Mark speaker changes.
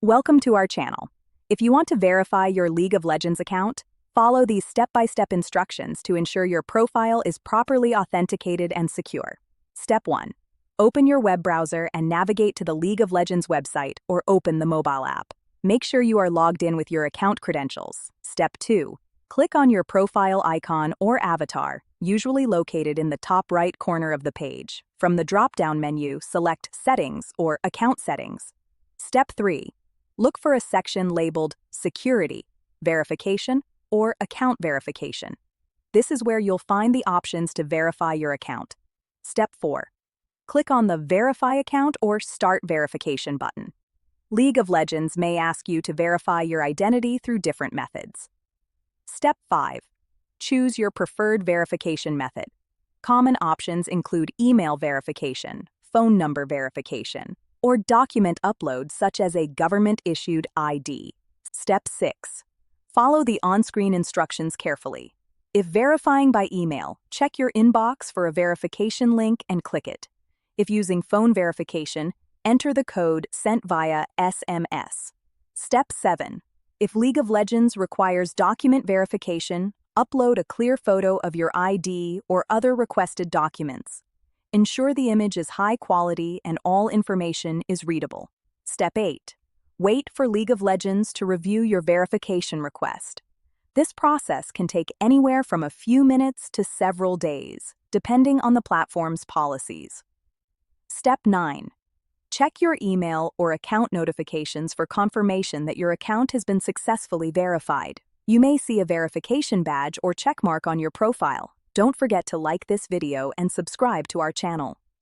Speaker 1: Welcome to our channel. If you want to verify your League of Legends account, follow these step-by-step instructions to ensure your profile is properly authenticated and secure. Step 1. Open your web browser and navigate to the League of Legends website or open the mobile app. Make sure you are logged in with your account credentials. Step 2. Click on your profile icon or avatar, usually located in the top right corner of the page. From the drop-down menu, select Settings or Account Settings. Step 3. Look for a section labeled Security, Verification, or Account Verification. This is where you'll find the options to verify your account. Step 4. Click on the Verify Account or Start Verification button. League of Legends may ask you to verify your identity through different methods. Step 5. Choose your preferred verification method. Common options include email verification, phone number verification, or document upload such as a government-issued ID. Step 6. Follow the on-screen instructions carefully. If verifying by email, check your inbox for a verification link and click it. If using phone verification, enter the code sent via SMS. Step 7. If League of Legends requires document verification, upload a clear photo of your ID or other requested documents. Ensure the image is high quality and all information is readable. Step 8. Wait for League of Legends to review your verification request. This process can take anywhere from a few minutes to several days, depending on the platform's policies. Step 9. Check your email or account notifications for confirmation that your account has been successfully verified. You may see a verification badge or checkmark on your profile. Don't forget to like this video and subscribe to our channel.